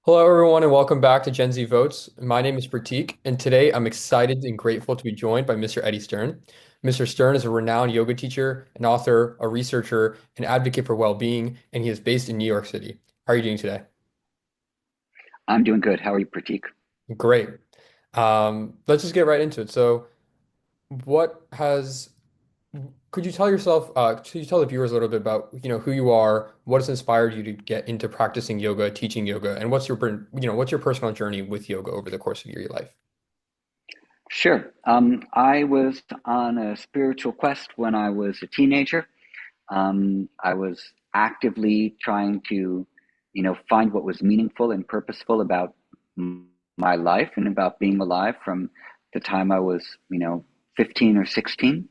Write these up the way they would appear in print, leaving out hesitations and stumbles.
Hello, everyone, and welcome back to Gen Z Votes. My name is Pratik, and today I'm excited and grateful to be joined by Mr. Eddie Stern. Mr. Stern is a renowned yoga teacher, an author, a researcher, an advocate for well-being, and he is based in New York City. How are you doing today? I'm doing good. How are you, Pratik? Great. Let's just get right into it. So, what has could you tell the viewers a little bit about, who you are, what has inspired you to get into practicing yoga, teaching yoga, and what's your personal journey with yoga over the course of your life? Sure. I was on a spiritual quest when I was a teenager. I was actively trying to, find what was meaningful and purposeful about my life and about being alive from the time I was, 15 or 16.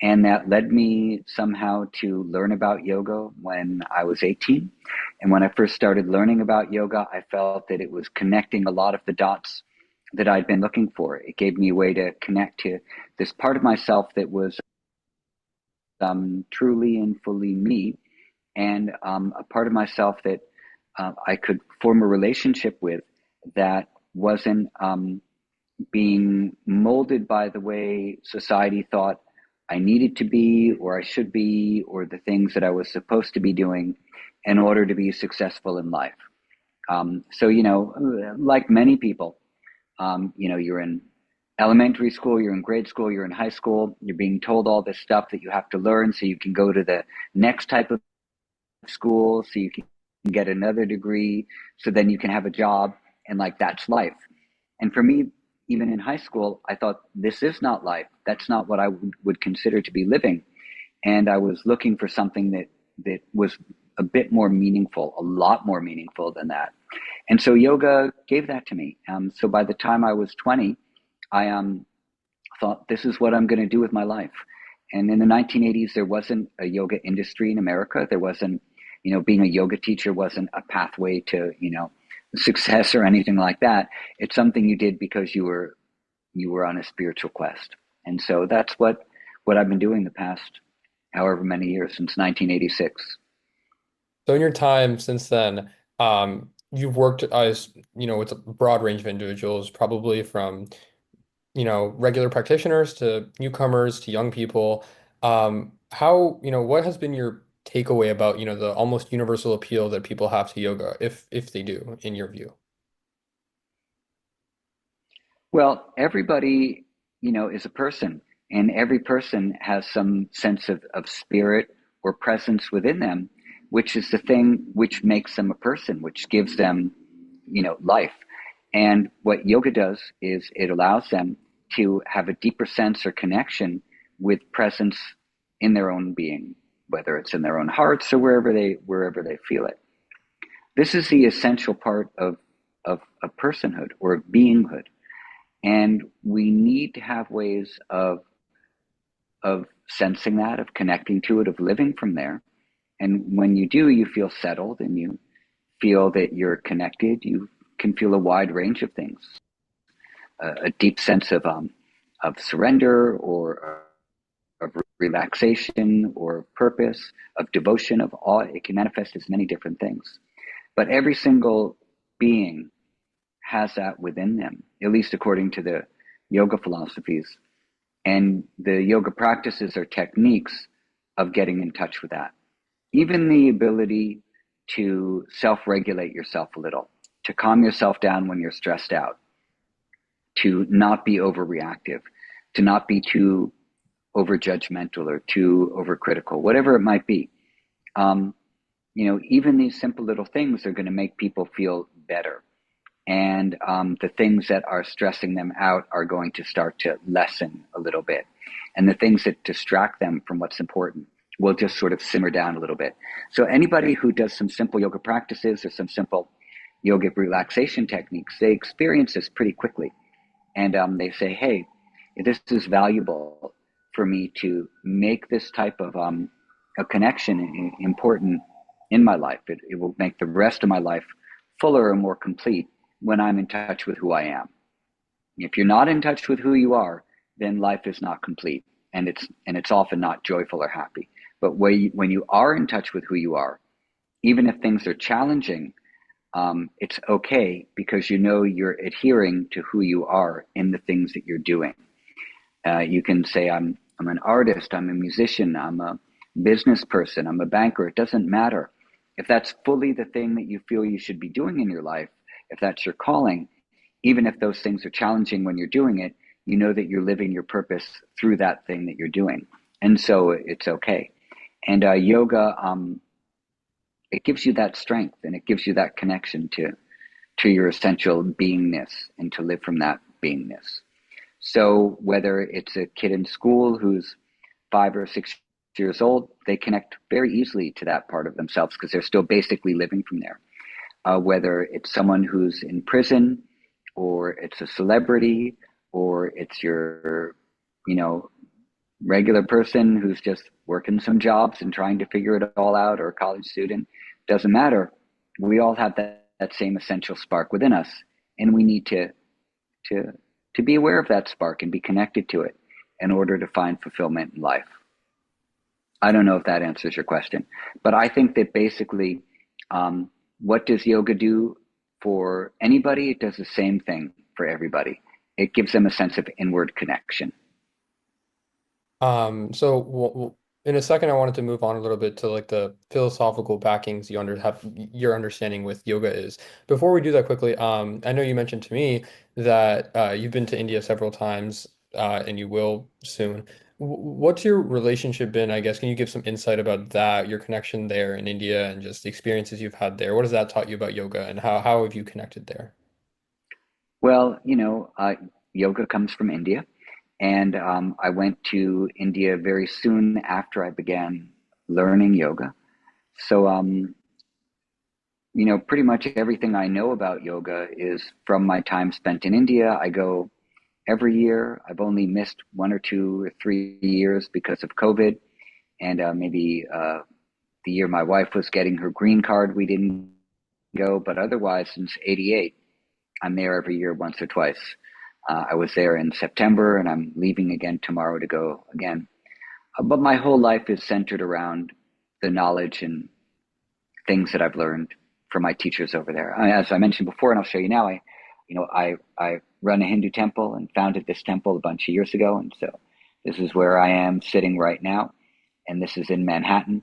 And that led me somehow to learn about yoga when I was 18. And when I first started learning about yoga, I felt that it was connecting a lot of the dots that I'd been looking for. It gave me a way to connect to this part of myself that was truly and fully me, and a part of myself that I could form a relationship with that wasn't being molded by the way society thought I needed to be, or I should be, or the things that I was supposed to be doing in order to be successful in life. Like many people, you're in elementary school, you're in grade school, you're in high school, you're being told all this stuff that you have to learn so you can go to the next type of school, so you can get another degree, so then you can have a job, and like that's life. And for me, even in high school, I thought this is not life. That's not what I would consider to be living. And I was looking for something that was a bit more meaningful, a lot more meaningful than that. And so yoga gave that to me. So by the time I was 20, I thought, this is what I'm going to do with my life. And in the 1980s, there wasn't a yoga industry in America. There wasn't, being a yoga teacher wasn't a pathway to, success or anything like that. It's something you did because you were on a spiritual quest. And so that's what I've been doing the past however many years, since 1986. So in your time since then, you've worked as, with a broad range of individuals, probably from, regular practitioners to newcomers to young people. What has been your takeaway about, the almost universal appeal that people have to yoga, if they do, in your view? Well, everybody, is a person, and every person has some sense of spirit or presence within them, which is the thing which makes them a person, which gives them, life. And what yoga does is it allows them to have a deeper sense or connection with presence in their own being, whether it's in their own hearts or wherever they feel it. This is the essential part of personhood or of beinghood. And we need to have ways of sensing that, of connecting to it, of living from there. And when you do, you feel settled and you feel that you're connected. You can feel a wide range of things, a deep sense of surrender, or of relaxation, or of purpose, of devotion, of awe. It can manifest as many different things. But every single being has that within them, at least according to the yoga philosophies. And the yoga practices are techniques of getting in touch with that. Even the ability to self regulate yourself a little, to calm yourself down when you're stressed out, to not be overreactive, to not be too over judgmental or too overcritical, whatever it might be. Um, even these simple little things are going to make people feel better. And the things that are stressing them out are going to start to lessen a little bit. And the things that distract them from what's important will just sort of simmer down a little bit. So anybody who does some simple yoga practices or some simple yoga relaxation techniques, they experience this pretty quickly. And they say, hey, this is valuable for me to make this type of a connection important in my life. It will make the rest of my life fuller and more complete when I'm in touch with who I am. If you're not in touch with who you are, then life is not complete, and it's often not joyful or happy. But when you are in touch with who you are, even if things are challenging, it's okay because you know you're adhering to who you are in the things that you're doing. You can say, I'm an artist, I'm a musician, I'm a business person, I'm a banker. It doesn't matter. If that's fully the thing that you feel you should be doing in your life, if that's your calling, even if those things are challenging when you're doing it, you know that you're living your purpose through that thing that you're doing. And so it's okay. And yoga, it gives you that strength and it gives you that connection to your essential beingness and to live from that beingness. So whether it's a kid in school who's 5 or 6 years old, they connect very easily to that part of themselves because they're still basically living from there. Whether it's someone who's in prison, or it's a celebrity, or it's your, you know, regular person who's just working some jobs and trying to figure it all out, or a college student, doesn't matter. We all have that same essential spark within us, and we need to to be aware of that spark and be connected to it in order to find fulfillment in life. I don't know if that answers your question, but I think that basically, what does yoga do for anybody? It does the same thing for everybody. It gives them a sense of inward connection. So in a second, I wanted to move on a little bit to like the philosophical backings have your understanding with yoga is. Before we do that quickly, I know you mentioned to me that you've been to India several times, and you will soon. What's your relationship been, I guess? Can you give some insight about that, your connection there in India, and just the experiences you've had there? What has that taught you about yoga, and how have you connected there? Well, yoga comes from India, and I went to India very soon after I began learning yoga. So, pretty much everything I know about yoga is from my time spent in India. I go every year. I've only missed 1 or 2 or 3 years because of COVID, and maybe the year my wife was getting her green card, we didn't go. But otherwise, since '88, I'm there every year, once or twice. I was there in September, and I'm leaving again tomorrow to go again. But my whole life is centered around the knowledge and things that I've learned from my teachers over there. As I mentioned before, and I'll show you now, I run a Hindu temple and founded this temple a bunch of years ago, and so this is where I am sitting right now, and this is in Manhattan.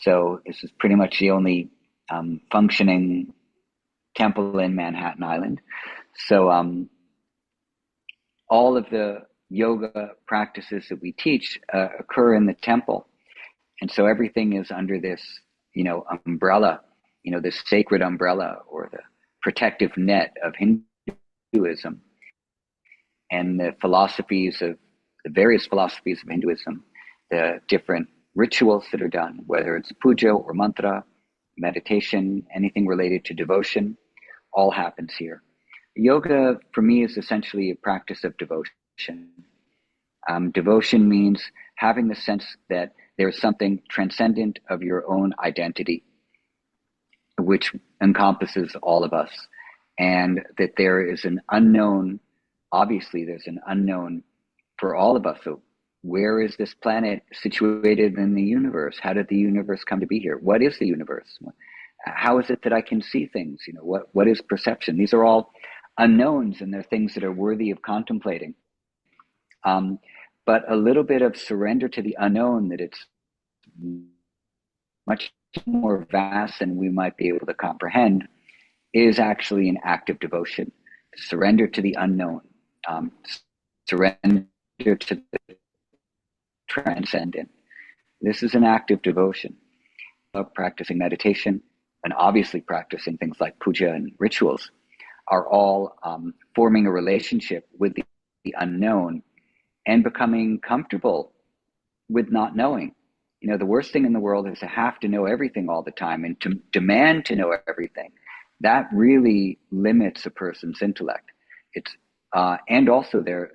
So this is pretty much the only functioning temple in Manhattan Island. So all of the yoga practices that we teach occur in the temple, and so everything is under this, umbrella, this sacred umbrella or the protective net of Hinduism and the various philosophies of Hinduism, the different rituals that are done, whether it's puja or mantra, meditation, anything related to devotion, all happens here. Yoga for me is essentially a practice of devotion. Devotion means having the sense that there's something transcendent of your own identity, which encompasses all of us, and that there is an unknown. Obviously, there's an unknown for all of us. So, where is this planet situated in the universe? How did the universe come to be here? What is the universe? How is it that I can see things? What is perception? These are all unknowns, and they're things that are worthy of contemplating. But a little bit of surrender to the unknown, that it's much more vast than we might be able to comprehend, is actually an act of devotion. Surrender to the unknown, surrender to the transcendent. This is an act of devotion. Practicing meditation and obviously practicing things like puja and rituals are all forming a relationship with the unknown and becoming comfortable with not knowing. The worst thing in the world is to have to know everything all the time and to demand to know everything. That really limits a person's intellect. It's and also their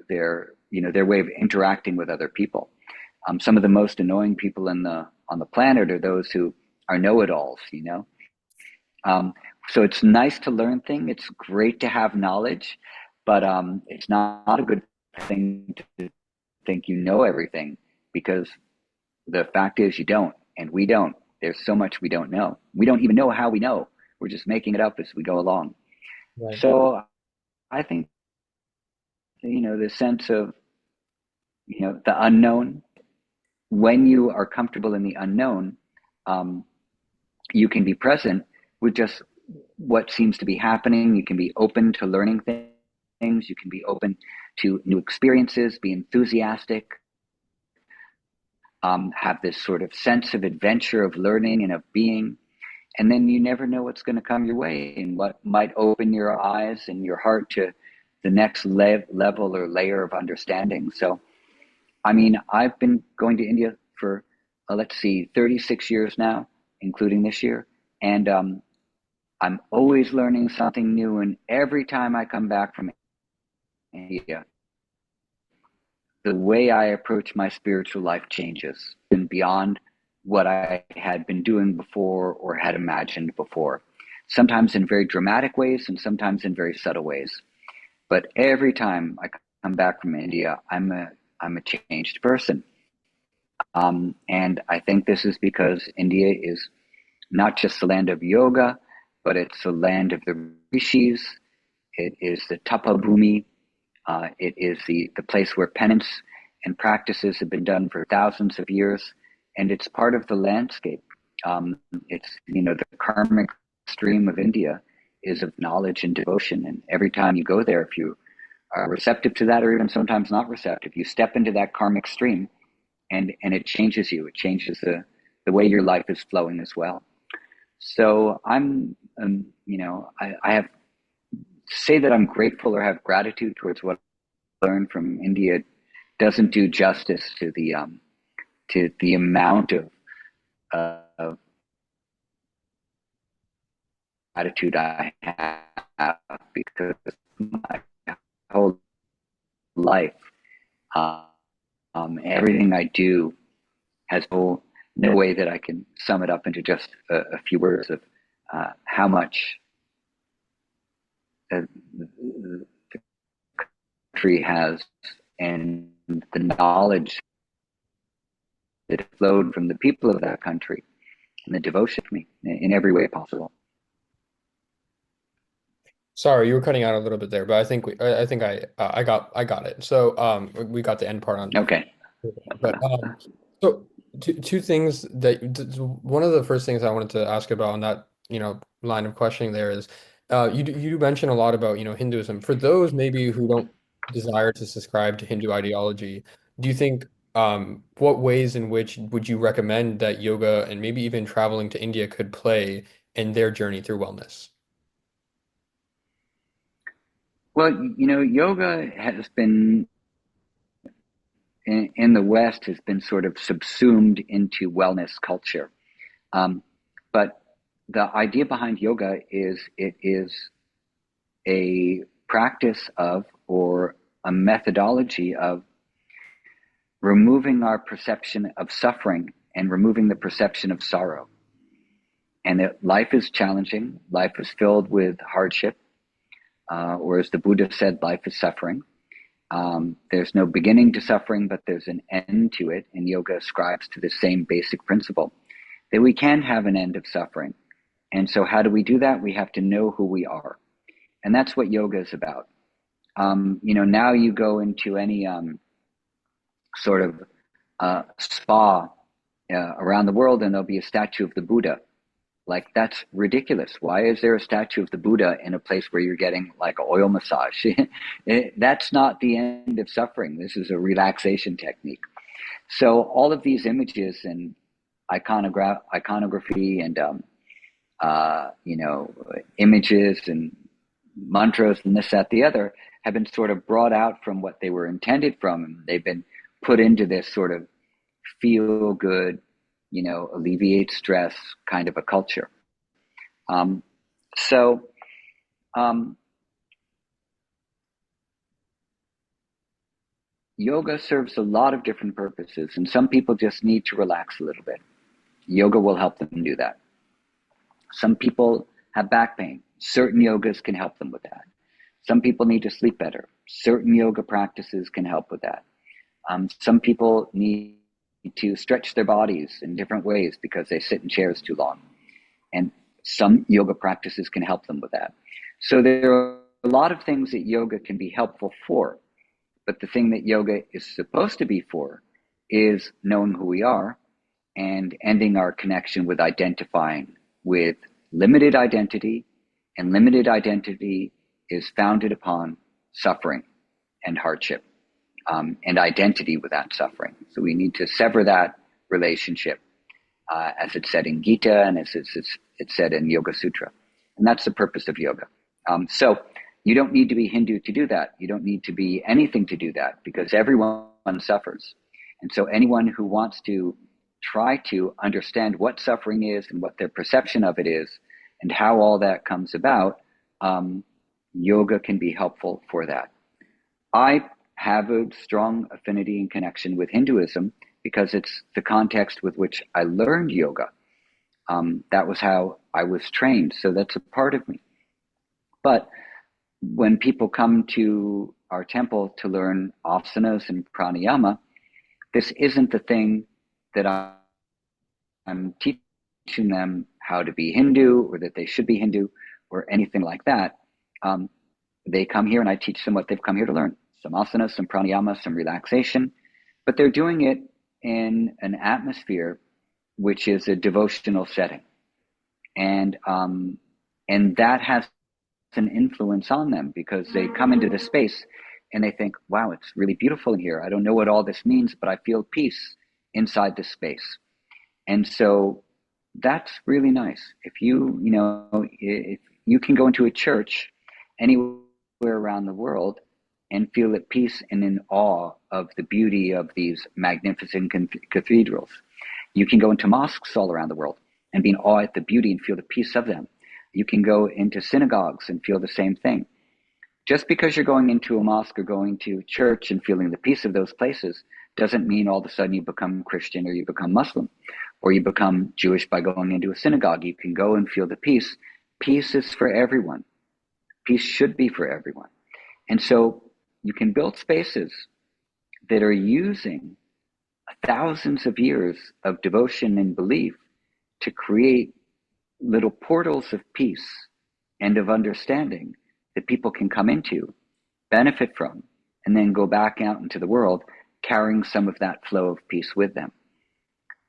way of interacting with other people. Some of the most annoying people on the planet are those who are know-it-alls. So it's nice to learn things. It's great to have knowledge, but it's not a good thing to think you know everything, because the fact is you don't, and we don't. There's so much we don't know. We don't even know how we know. We're just making it up as we go along. Right. So I think, the sense of, the unknown, when you are comfortable in the unknown, um, you can be present with just what seems to be happening. You can be open to learning things. You can be open to new experiences, be enthusiastic, have this sort of sense of adventure, of learning and of being. And then you never know what's going to come your way and what might open your eyes and your heart to the next level or layer of understanding. So, I mean, I've been going to India for, let's see, 36 years now, including this year. And I'm always learning something new. And every time I come back from India, the way I approach my spiritual life changes and beyond what I had been doing before or had imagined before. Sometimes in very dramatic ways and sometimes in very subtle ways. But every time I come back from India, I'm a changed person. And I think this is because India is not just the land of yoga, but it's the land of the rishis. It is the tapa bhumi. It is the place where penance and practices have been done for thousands of years, and it's part of the landscape. It's, the karmic stream of India is of knowledge and devotion, and every time you go there, if you are receptive to that, or even sometimes not receptive, you step into that karmic stream, and it changes you. It changes the way your life is flowing as well. So I have to say that I'm grateful or have gratitude towards what I learned from India doesn't do justice to the amount of gratitude I have, because my whole life, everything I do has no way that I can sum it up into just a few words of how much the country has, and the knowledge that flowed from the people of that country, and the devotion to me in every way possible. Sorry, you were cutting out a little bit there, but I think I got it. So we got the end part on. Okay. But so two things one of the first things I wanted to ask about on that, line of questioning there is, you mention a lot about, Hinduism. For those maybe who don't desire to subscribe to Hindu ideology, do you think what ways in which would you recommend that yoga and maybe even traveling to India could play in their journey through wellness? Well, yoga has been in the West has been sort of subsumed into wellness culture. But the idea behind yoga is it is a practice of, or a methodology of, removing our perception of suffering and removing the perception of sorrow. And that life is challenging, life is filled with hardship, or as the Buddha said, life is suffering. There's no beginning to suffering, but there's an end to it. And yoga ascribes to the same basic principle that we can have an end of suffering. And so how do we do that? We have to know who we are. And that's what yoga is about. Now you go into any sort of spa around the world, and there'll be a statue of the Buddha. Like, that's ridiculous. Why is there a statue of the Buddha in a place where you're getting like an oil massage? That's not the end of suffering. This is a relaxation technique. So all of these images and iconography and images and mantras and this, that, the other have been sort of brought out from what they were intended from. They've been put into this sort of feel good, alleviate stress kind of a culture. So yoga serves a lot of different purposes, and some people just need to relax a little bit. Yoga will help them do that. Some people have back pain. Certain yogas can help them with that. Some people need to sleep better. Certain yoga practices can help with that. Some people need to stretch their bodies in different ways because they sit in chairs too long. And Some yoga practices can help them with that. So there are a lot of things that yoga can be helpful for, but the thing that yoga is supposed to be for is knowing who we are and ending our connection with identifying with limited identity. And limited identity is founded upon suffering and hardship, and identity without suffering. So we need to sever that relationship, as it's said in Gita and as it's said in Yoga Sutra. And that's the purpose of yoga. So you don't need to be Hindu to do that. You don't need to be anything to do that, because everyone suffers. And so anyone who wants to try to understand what suffering is and what their perception of it is and how all that comes about, yoga can be helpful for that. I have a strong affinity and connection with Hinduism because it's the context with which I learned yoga. That was how I was trained, so that's a part of me. But when people come to our temple to learn asanas and pranayama, this isn't the thing that I'm teaching them how to be Hindu or that they should be Hindu or anything like that. They come here and I teach them what they've come here to learn. Some asanas, some pranayama, some relaxation, but they're doing it in an atmosphere which is a devotional setting. And that has an influence on them because they come into the space and they think, wow, it's really beautiful in here. I don't know what all this means, but I feel peace inside this space. And so that's really nice. If if you can go into a church anywhere around the world and feel at peace and in awe of the beauty of these magnificent cathedrals. You can go into mosques all around the world and be in awe at the beauty and feel the peace of them. You can go into synagogues and feel the same thing. Just because you're going into a mosque or going to church and feeling the peace of those places doesn't mean all of a sudden you become Christian or you become Muslim or you become Jewish by going into a synagogue. You can go and feel the peace. Peace is for everyone. Peace should be for everyone. And so you can build spaces that are using thousands of years of devotion and belief to create little portals of peace and of understanding that people can come into, benefit from, and then go back out into the world carrying some of that flow of peace with them.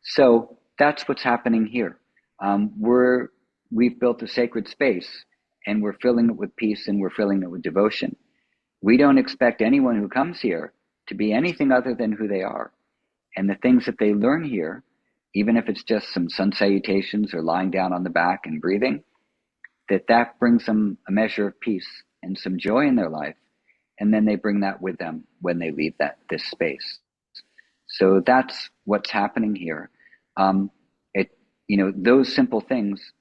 So that's what's happening here. We've built a sacred space and we're filling it with peace and we're filling it with devotion. We don't expect anyone who comes here to be anything other than who they are. And the things that they learn here, even if it's just some sun salutations or lying down on the back and breathing, that brings them a measure of peace and some joy in their life. And then they bring that with them when they leave this space. So that's what's happening here. Those simple things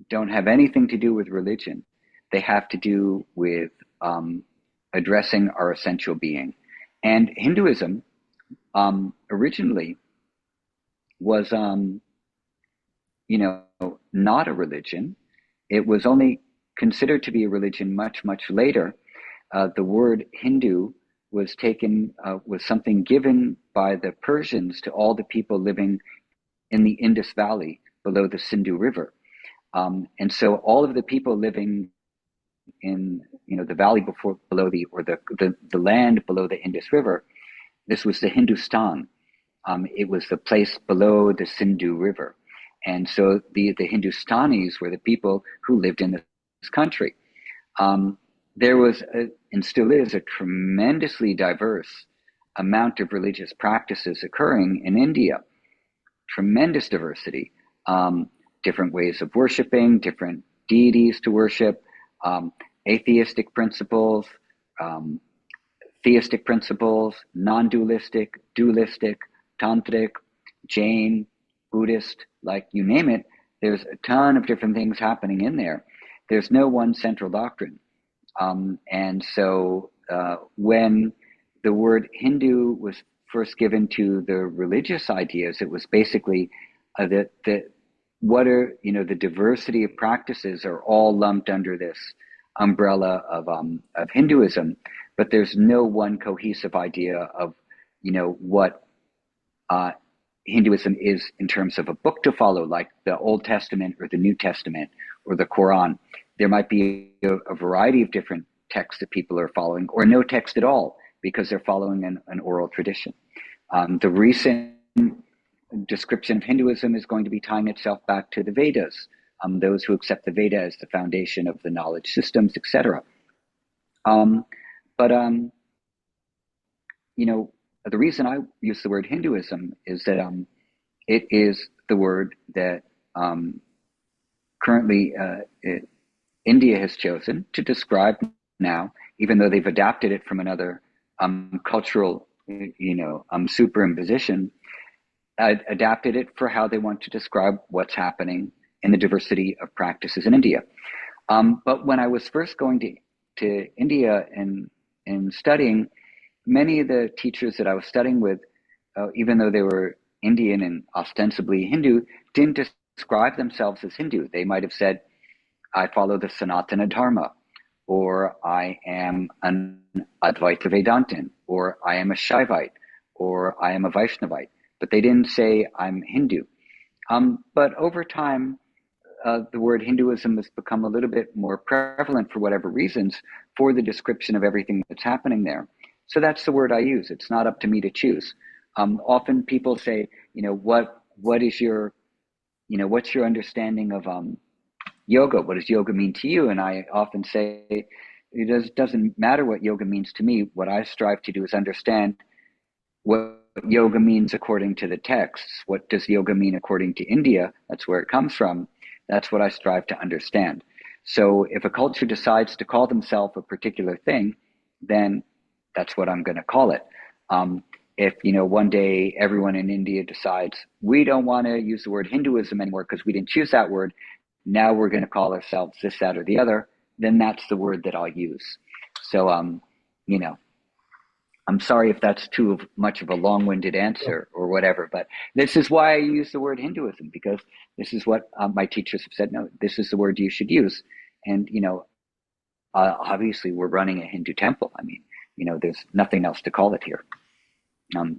don't have anything to do with religion. They have to do with addressing our essential being. And Hinduism originally was, not a religion. It was only considered to be a religion much, much later. The word Hindu was something given by the Persians to all the people living in the Indus Valley below the Sindhu River. And so all of the people living in the valley below the land below the Indus River, this was the Hindustan. It was the place below the Sindhu River. And so the Hindustanis were the people who lived in this country. There was and still is a tremendously diverse amount of religious practices occurring in India. Tremendous diversity, different ways of worshiping, different deities to worship, atheistic principles, theistic principles, non-dualistic, dualistic, tantric, Jain, Buddhist, like you name it. There's a ton of different things happening in there. There's no one central doctrine. And so when the word Hindu was first given to the religious ideas, it was basically the diversity of practices are all lumped under this umbrella of Hinduism, but there's no one cohesive idea of what Hinduism is in terms of a book to follow, like the Old Testament or the New Testament or the Quran. There might be a variety of different texts that people are following, or no text at all, because they're following an oral tradition. The recent description of Hinduism is going to be tying itself back to the Vedas, those who accept the Veda as the foundation of the knowledge systems, etc. Um, but you know, the reason I use the word Hinduism is that it is the word that currently India has chosen to describe now, even though they've adapted it from another cultural, superimposition, adapted it for how they want to describe what's happening in the diversity of practices in India. But when I was first going to India and studying, many of the teachers that I was studying with, even though they were Indian and ostensibly Hindu, didn't describe themselves as Hindu. They might have said, I follow the Sanatana Dharma, or I am an Advaita Vedantin, or I am a Shaivite, or I am a Vaishnavite. But they didn't say I'm Hindu. But over time, the word Hinduism has become a little bit more prevalent for whatever reasons for the description of everything that's happening there. So that's the word I use. It's not up to me to choose. Often people say, what is your, what's your understanding of yoga? What does yoga mean to you? And I often say, doesn't matter what yoga means to me. What I strive to do is understand what yoga means according to the texts. What does yoga mean according to India? That's where it comes from. That's what I strive to understand. So if a culture decides to call themselves a particular thing, then that's what I'm going to call it. If one day everyone in India decides we don't want to use the word Hinduism anymore because we didn't choose that word, now we're going to call ourselves this, that, or the other, then that's the word that I'll use. So, you know, I'm sorry if that's too much of a long-winded answer or whatever, but this is why I use the word Hinduism, because this is what my teachers have said. No, this is the word you should use. And, obviously we're running a Hindu temple. I mean, there's nothing else to call it here.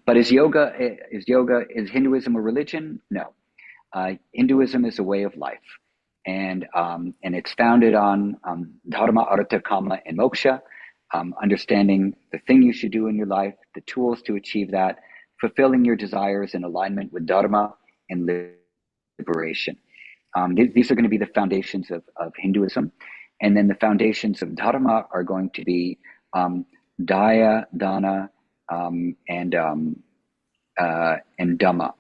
But is Hinduism a religion? No. Hinduism is a way of life. And it's founded on dharma, artha, kama, and moksha, understanding the thing you should do in your life, the tools to achieve that, fulfilling your desires in alignment with dharma and liberation. These are going to be the foundations of Hinduism. And then the foundations of dharma are going to be daya, dana, and dhamma.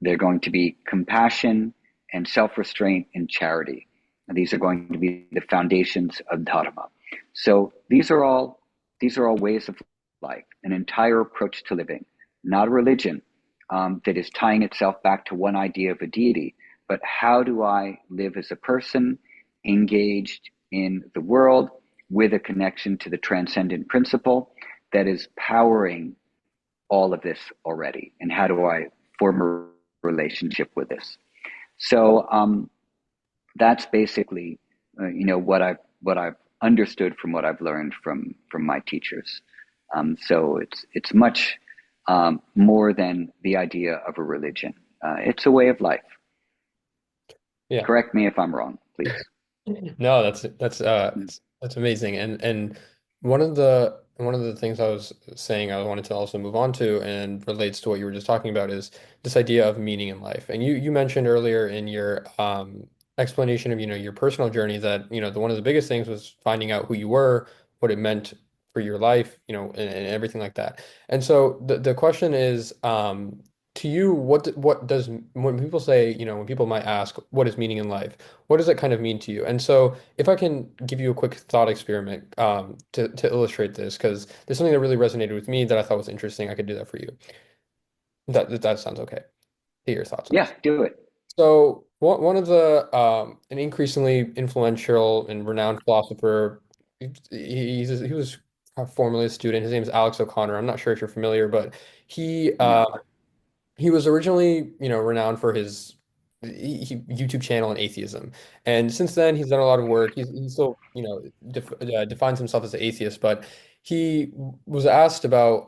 They're going to be compassion and self-restraint and charity. And these are going to be the foundations of dharma. So these are all ways of life, an entire approach to living, not a religion that is tying itself back to one idea of a deity, but how do I live as a person engaged in the world with a connection to the transcendent principle that is powering all of this already, and how do I form a relationship with this? So that's basically, what I've understood from what I've learned from my teachers. So it's much more than the idea of a religion. It's a way of life. Yeah. Correct me if I'm wrong, please. No, that's amazing. And one of the things I was saying I wanted to also move on to and relates to what you were just talking about is this idea of meaning in life. And you mentioned earlier in your explanation of, your personal journey that, one of the biggest things was finding out who you were, what it meant for your life, and everything like that. And so the question is, to you, what does when people say, when people might ask, what is meaning in life? What does it kind of mean to you? And so, if I can give you a quick thought experiment to illustrate this, because there's something that really resonated with me that I thought was interesting, I could do that for you. That sounds okay. Hear your thoughts on Yeah, this. do it. So, one of the an increasingly influential and renowned philosopher, he was formerly a student. His name is Alex O'Connor. I'm not sure if you're familiar, but he No. he was originally, renowned for his YouTube channel and atheism. And since then, he's done a lot of work. He's still, defines himself as an atheist, but he was asked about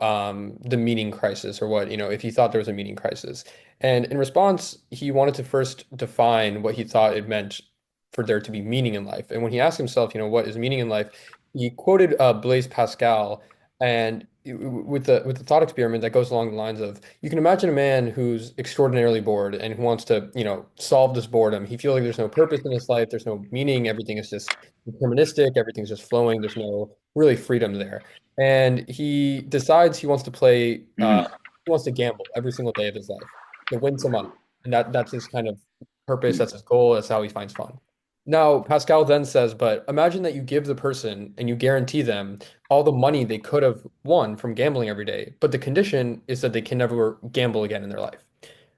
the meaning crisis, or what, if he thought there was a meaning crisis. And in response, he wanted to first define what he thought it meant for there to be meaning in life. And when he asked himself, what is meaning in life, he quoted Blaise Pascal, and with the thought experiment that goes along the lines of, you can imagine a man who's extraordinarily bored and who wants to, solve this boredom. He feels like there's no purpose in his life, there's no meaning, everything is just deterministic, everything's just flowing, there's no really freedom there. And he decides he wants to he wants to gamble every single day of his life to win some money. And that's his kind of purpose, that's his goal, that's how he finds fun. Now, Pascal then says, but imagine that you give the person and you guarantee them all the money they could have won from gambling every day, but the condition is that they can never gamble again in their life.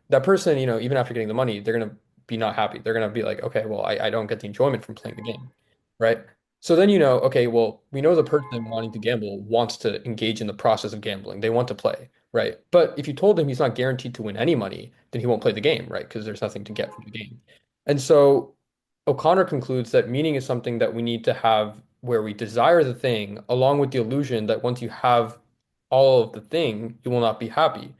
That person, even after getting the money, they're going to be not happy. They're going to be like, okay, well, I don't get the enjoyment from playing the game, right? So then, okay, well, we know the person wanting to gamble wants to engage in the process of gambling. They want to play, right? But if you told him he's not guaranteed to win any money, then he won't play the game, right? Because there's nothing to get from the game. And so O'Connor concludes that meaning is something that we need to have where we desire the thing, along with the illusion that once you have all of the thing, you will not be happy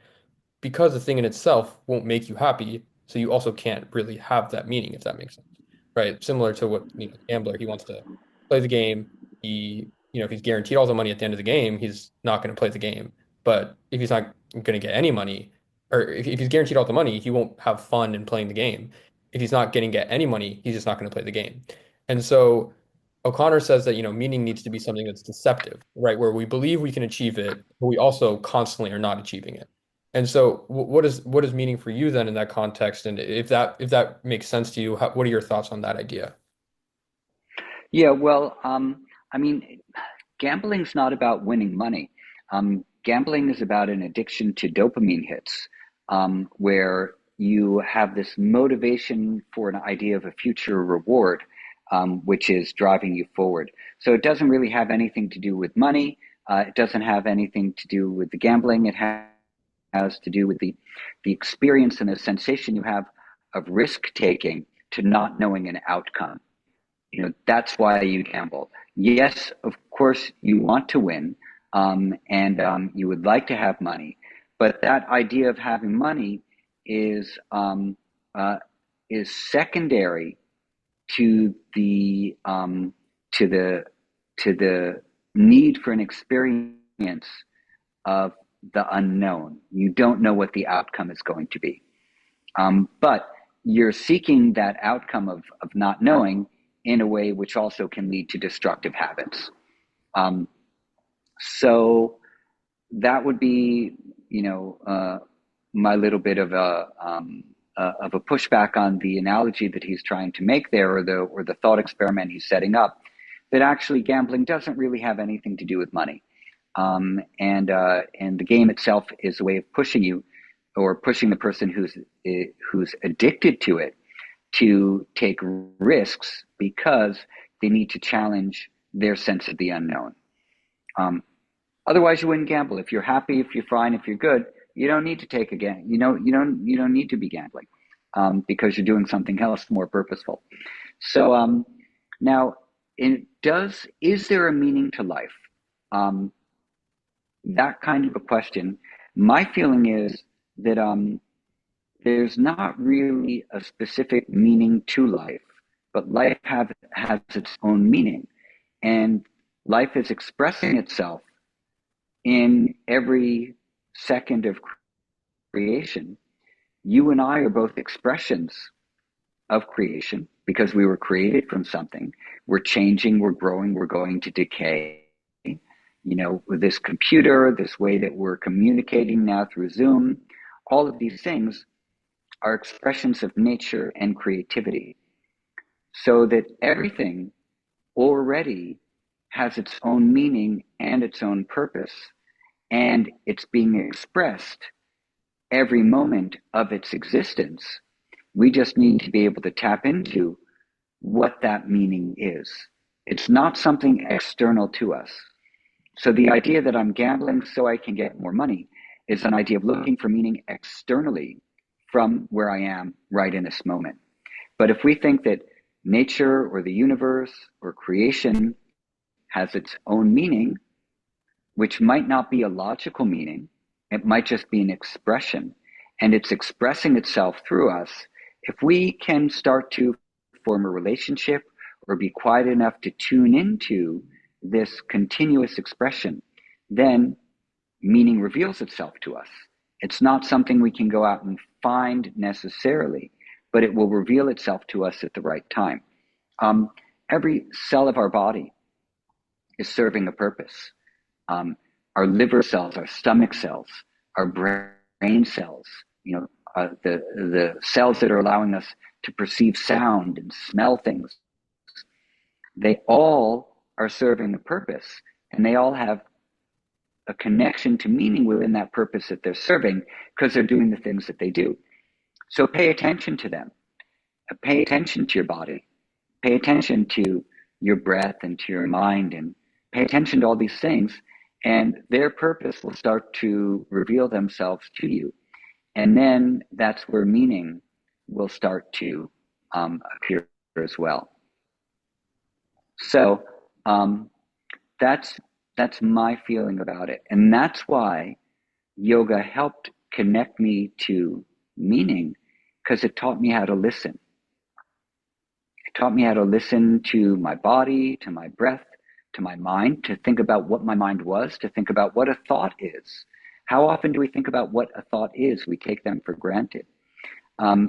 because the thing in itself won't make you happy. So you also can't really have that meaning, if that makes sense, right? Similar to what, gambler, he wants to play the game. If he's guaranteed all the money at the end of the game, he's not going to play the game. But if he's not going to get any money, or if he's guaranteed all the money, he won't have fun in playing the game. If he's not getting get any money, he's just not going to play the game. And so O'Connor says that, meaning needs to be something that's deceptive, right? Where we believe we can achieve it, but we also constantly are not achieving it. And so what is meaning for you then in that context? And if that makes sense to you, what are your thoughts on that idea? Yeah, well, I mean, gambling's not about winning money. Gambling is about an addiction to dopamine hits, where you have this motivation for an idea of a future reward, which is driving you forward. So it doesn't really have anything to do with money. It doesn't have anything to do with the gambling. It has to do with the experience and the sensation you have of risk taking to not knowing an outcome. That's why you gamble. Yes, of course you want to win, and you would like to have money, but that idea of having money is uh, is secondary to to the to the need for an experience of the unknown. You don't know what the outcome is going to be, but you're seeking that outcome of not knowing in a way which also can lead to destructive habits. Um, so that would be, my little bit of a pushback on the analogy that he's trying to make there, or the thought experiment he's setting up. That actually gambling doesn't really have anything to do with money, and the game itself is a way of pushing you, or pushing the person who's addicted to it to take risks because they need to challenge their sense of the unknown. Um, Otherwise, you wouldn't gamble. If you're happy, if you're fine, if you're good, you don't need to take a gamble. You don't need to be gambling, because you're doing something else more purposeful. So now, is there a meaning to life? Um, that kind of a question. My feeling is that there's not really a specific meaning to life, but life has its own meaning. And life is expressing itself in every second of creation. You and I are both expressions of creation because we were created from something. We're changing, we're growing, we're going to decay. With this computer, this way that we're communicating now through Zoom, all of these things are expressions of nature and creativity. So that everything already has its own meaning and its own purpose, and it's being expressed every moment of its existence. We just need to be able to tap into what that meaning is. It's not something external to us. So the idea that I'm gambling so I can get more money is an idea of looking for meaning externally from where I am right in this moment. But if we think that nature or the universe or creation has its own meaning, which might not be a logical meaning, it might just be an expression, and it's expressing itself through us. If we can start to form a relationship or be quiet enough to tune into this continuous expression, then meaning reveals itself to us. It's not something we can go out and find necessarily, but it will reveal itself to us at the right time. Every cell of our body is serving a purpose. Our liver cells, our stomach cells, our brain cells, the cells that are allowing us to perceive sound and smell things, they all are serving a purpose, and they all have a connection to meaning within that purpose that they're serving because they're doing the things that they do. So pay attention to them. Pay attention to your body. Pay attention to your breath and to your mind, and pay attention to all these things, and their purpose will start to reveal themselves to you. And then that's where meaning will start to appear as well. So that's my feeling about it. And that's why yoga helped connect me to meaning, because it taught me how to listen. It taught me how to listen to my body, to my breath, to my mind, to think about what my mind was, to think about what a thought is. How often do we think about what a thought is? We take them for granted.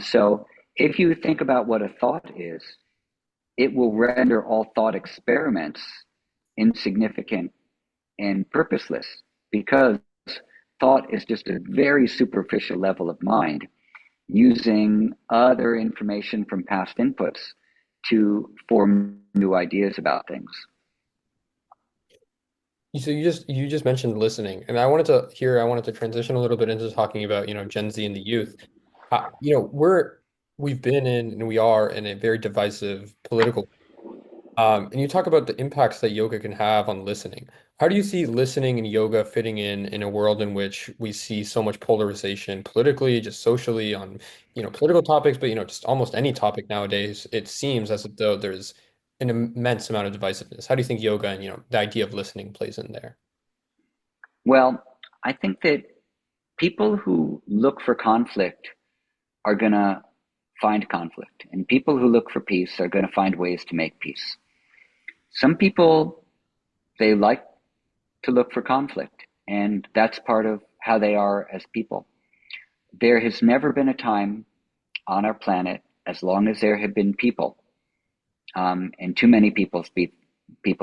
So if you think about what a thought is, it will render all thought experiments insignificant and purposeless, because thought is just a very superficial level of mind using other information from past inputs to form new ideas about things. So you just mentioned listening, and I wanted to transition a little bit into talking about, Gen Z and the youth. We've been in and we are in a very divisive political, and you talk about the impacts that yoga can have on listening. How do you see listening and yoga fitting in a world in which we see so much polarization politically, just socially on, political topics, but, just almost any topic nowadays, it seems as though there's an immense amount of divisiveness. How do you think yoga and, the idea of listening plays in there? Well, I think that people who look for conflict are going to find conflict, and people who look for peace are going to find ways to make peace. Some people, they like to look for conflict, and that's part of how they are as people. There has never been a time on our planet, as long as there have been people, and too many people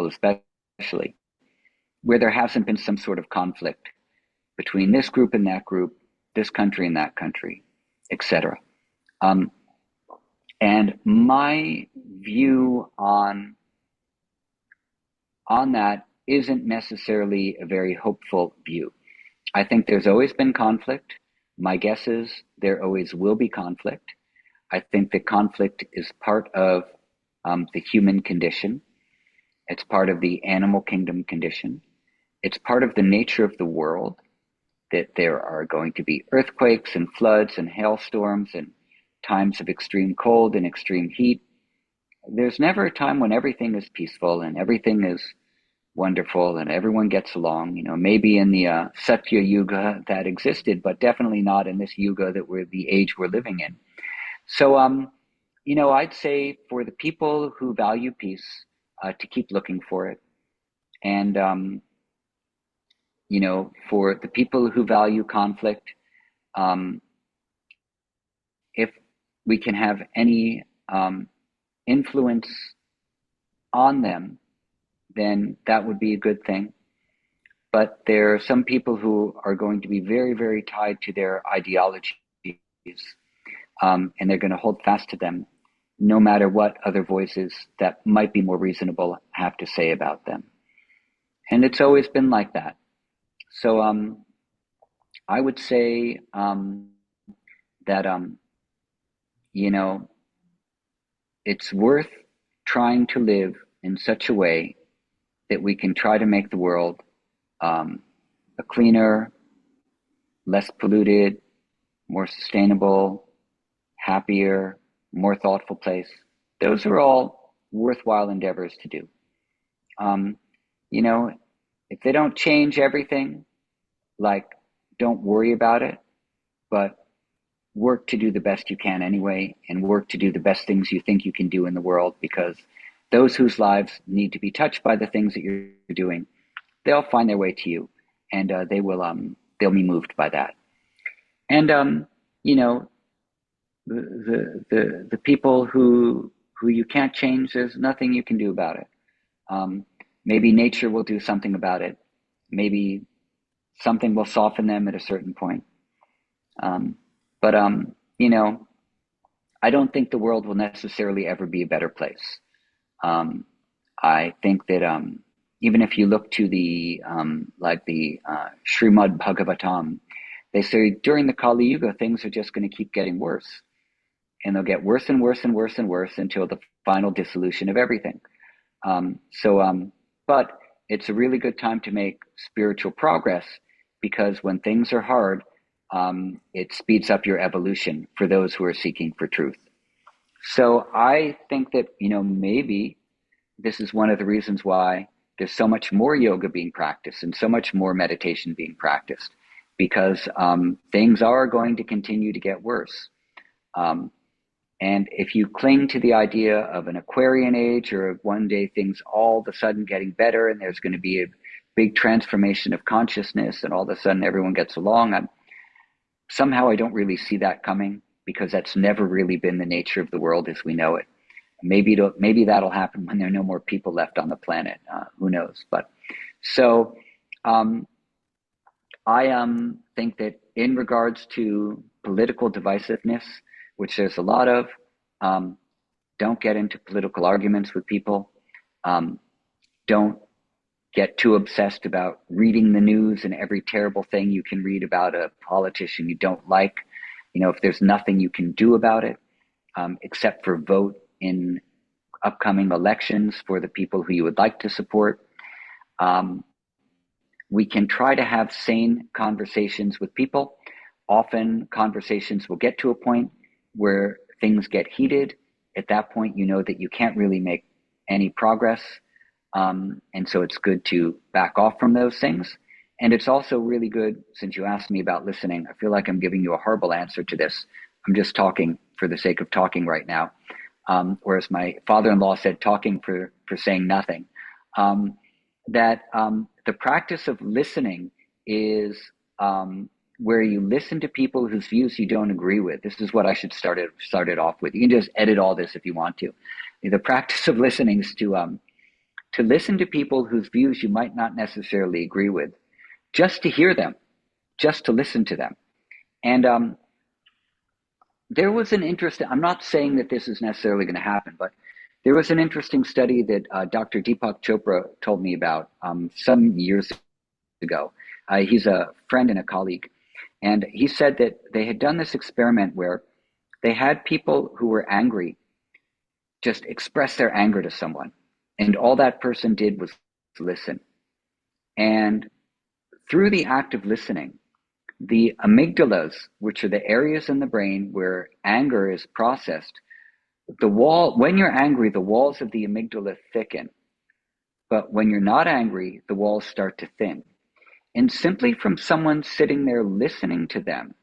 especially, where there hasn't been some sort of conflict between this group and that group, this country and that country, etc. And my view on that isn't necessarily a very hopeful view. I think there's always been conflict. My guess is there always will be conflict. I think that conflict is part of the human condition. It's part of the animal kingdom condition. It's part of the nature of the world, that there are going to be earthquakes and floods and hailstorms and times of extreme cold and extreme heat. There's never a time when everything is peaceful and everything is wonderful and everyone gets along. Maybe in the Satya Yuga that existed, but definitely not in this Yuga the age we're living in. So, I'd say for the people who value peace, to keep looking for it. And, for the people who value conflict, if we can have any influence on them, then that would be a good thing. But there are some people who are going to be very, very tied to their ideologies, and they're going to hold fast to them, no matter what other voices that might be more reasonable have to say about them. And it's always been like that. So I would say that, it's worth trying to live in such a way that we can try to make the world a cleaner, less polluted, more sustainable, happier, more thoughtful place. Those are all worthwhile endeavors to do. Um, you know, if they don't change everything, like, don't worry about it, but work to do the best you can anyway, and work to do the best things you think you can do in the world, because those whose lives need to be touched by the things that you're doing, they'll find their way to you, and they'll be moved by that. And you know, the people who you can't change, there's nothing you can do about it. Um, Maybe nature will do something about it. Maybe something will soften them at a certain point. Um, but I don't think the world will necessarily ever be a better place. Um, I think that even if you look to the like the Srimad Bhagavatam, they say during the Kali Yuga things are just going to keep getting worse, and they'll get worse and worse and worse and worse until the final dissolution of everything. But it's a really good time to make spiritual progress, because when things are hard, it speeds up your evolution for those who are seeking for truth. So I think that, maybe this is one of the reasons why there's so much more yoga being practiced and so much more meditation being practiced, because things are going to continue to get worse. Um, and if you cling to the idea of an Aquarian age, or of one day things all of a sudden getting better and there's going to be a big transformation of consciousness and all of a sudden everyone gets along, somehow I don't really see that coming, because that's never really been the nature of the world as we know it. Maybe that'll happen when there are no more people left on the planet. Who knows? But so I think that in regards to political divisiveness, which there's a lot of, um, don't get into political arguments with people. Don't get too obsessed about reading the news and every terrible thing you can read about a politician you don't like. If there's nothing you can do about it, except for vote in upcoming elections for the people who you would like to support. Um, we can try to have sane conversations with people. Often conversations will get to a point where things get heated. At that point, you know that you can't really make any progress. And so it's good to back off from those things. And it's also really good, since you asked me about listening, I feel like I'm giving you a horrible answer to this. I'm just talking for the sake of talking right now. Whereas my father-in-law said talking for saying nothing. That the practice of listening is where you listen to people whose views you don't agree with. This is what I should start it off with. You can just edit all this if you want to. The practice of listening is to listen to people whose views you might not necessarily agree with, just to hear them, just to listen to them. And there was an interesting, I'm not saying that this is necessarily going to happen, but there was an interesting study that Dr. Deepak Chopra told me about some years ago. He's a friend and a colleague. And he said that they had done this experiment where they had people who were angry just express their anger to someone. And all that person did was listen. And through the act of listening, the amygdalas, which are the areas in the brain where anger is processed, when you're angry, the walls of the amygdala thicken. But when you're not angry, the walls start to thin. And simply from someone sitting there listening to them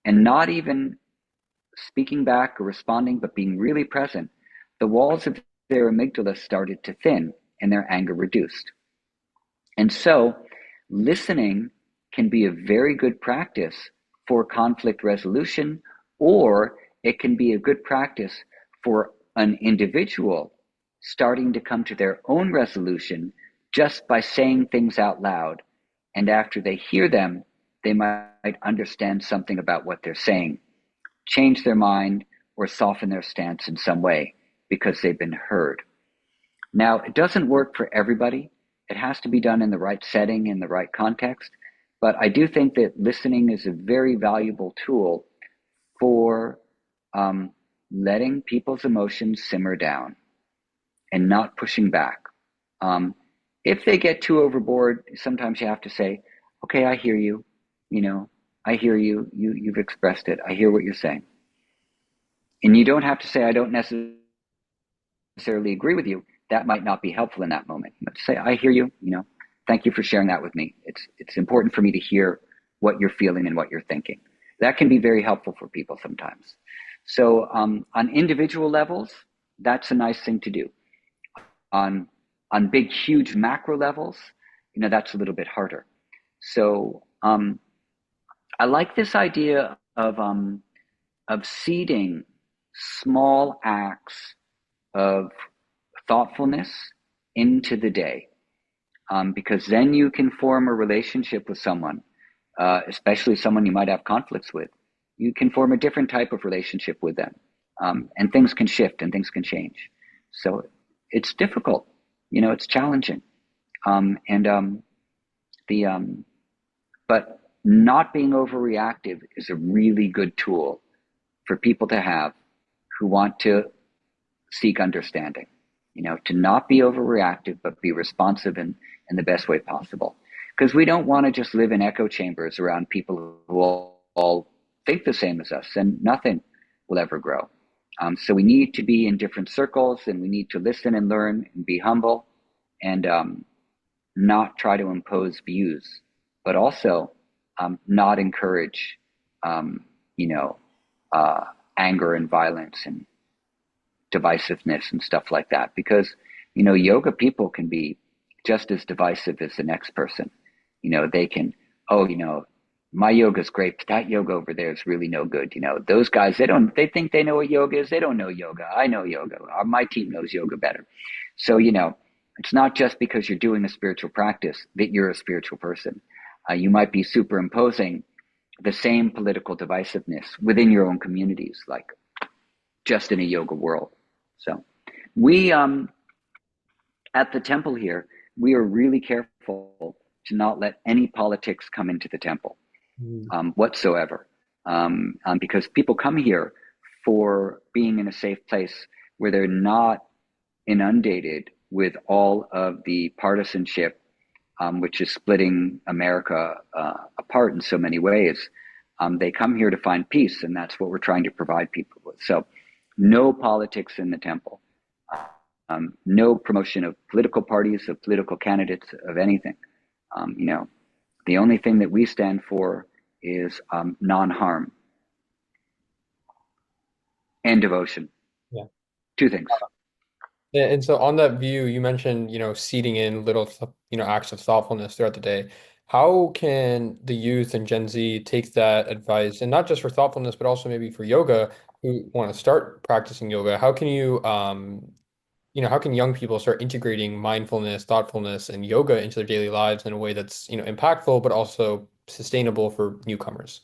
and not even speaking back or responding, but being really present, the walls of their amygdala started to thin and their anger reduced. And so listening can be a very good practice for conflict resolution, or it can be a good practice for an individual starting to come to their own resolution just by saying things out loud. And after they hear them, they might understand something about what they're saying, change their mind, or soften their stance in some way because they've been heard. Now, it doesn't work for everybody. It has to be done in the right setting, in the right context. But I do think that listening is a very valuable tool for letting people's emotions simmer down and not pushing back. If they get too overboard, sometimes you have to say, okay, I hear you. I hear you. You've expressed it. I hear what you're saying. And you don't have to say, I don't necessarily agree with you. That might not be helpful in that moment. But say, I hear you, thank you for sharing that with me. It's important for me to hear what you're feeling and what you're thinking. That can be very helpful for people sometimes. So on individual levels, that's a nice thing to do. On big, huge macro levels, that's a little bit harder. So I like this idea of seeding small acts of thoughtfulness into the day, because then you can form a relationship with someone, especially someone you might have conflicts with. You can form a different type of relationship with them, and things can shift and things can change. So it's difficult, it's challenging, and the but not being overreactive is a really good tool for people to have who want to seek understanding, to not be overreactive, but be responsive in the best way possible. Because we don't want to just live in echo chambers around people who all think the same as us, and nothing will ever grow. So we need to be in different circles, and we need to listen and learn and be humble, and not try to impose views, but also not encourage, um, you know, anger and violence and divisiveness and stuff like that. Because, yoga people can be just as divisive as the next person. They can, oh, my yoga's great, but that yoga over there is really no good. Those guys, they think they know what yoga is. They don't know yoga. I know yoga. My team knows yoga better. So, it's not just because you're doing a spiritual practice that you're a spiritual person. You might be superimposing the same political divisiveness within your own communities, like just in a yoga world. So we, at the temple here, we are really careful to not let any politics come into the temple, Mm. whatsoever, because people come here for being in a safe place where they're not inundated with all of the partisanship, which is splitting America apart in so many ways. They come here to find peace, and that's what we're trying to provide people with. So, no politics in the temple, no promotion of political parties, of political candidates, of anything. The only thing that we stand for is non-harm and devotion. Yeah. Two things. Yeah, and so on that view, you mentioned, seeding in little, acts of thoughtfulness throughout the day. How can the youth and Gen Z take that advice, and not just for thoughtfulness, but also maybe for yoga, who want to start practicing yoga? How can how can young people start integrating mindfulness, thoughtfulness, and yoga into their daily lives in a way that's, impactful, but also sustainable for newcomers?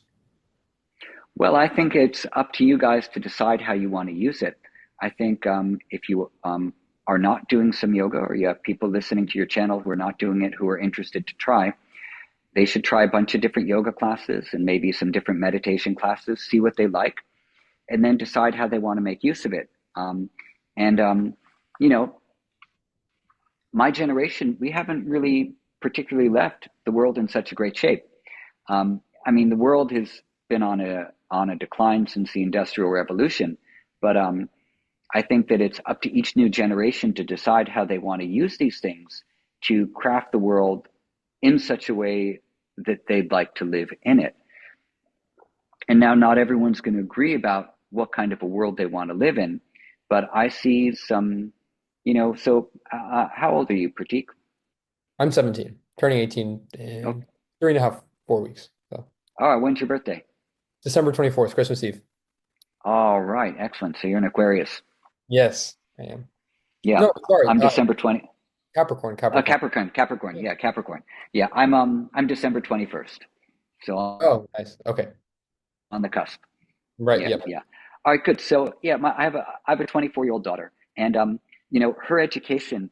Well, I think it's up to you guys to decide how you want to use it. I think if you are not doing some yoga, or you have people listening to your channel who are not doing it, who are interested to try, they should try a bunch of different yoga classes and maybe some different meditation classes, see what they like, and then decide how they want to make use of it. And, you know, my generation, we haven't really particularly left the world in such a great shape. I mean, the world has been on a decline since the Industrial Revolution, but I think that it's up to each new generation to decide how they want to use these things to craft the world in such a way that they'd like to live in it. And now, not everyone's going to agree about what kind of a world they want to live in, but I see some, So, how old are you, Pratik? I'm 17, turning 18 Oh, in 3.5, 4 weeks. So all right. When's your birthday? December 24th, Christmas Eve. All right, excellent. So you're an Aquarius. Yes, I am. Yeah, No, sorry, I'm December 20. Capricorn, Capricorn. Capricorn. Yeah. Yeah, Capricorn. Yeah, I'm December 21st. So Oh, nice. Okay. on the cusp. Right. Yeah, Yeah. yeah. All right, good. So yeah, I have a 24-year-old daughter, and her education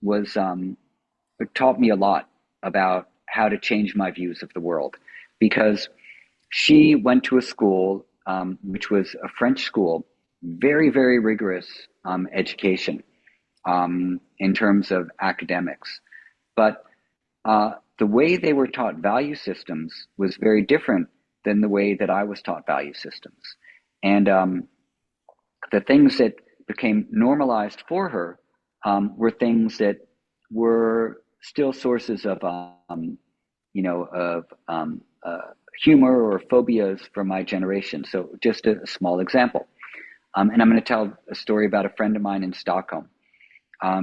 was it taught me a lot about how to change my views of the world, because she went to a school which was a French school, very, very rigorous education in terms of academics. But the way they were taught value systems was very different than the way that I was taught value systems. And the things that became normalized for her were things that were still sources of humor or phobias from my generation. So just a small example. And I'm going to tell a story about a friend of mine in Stockholm.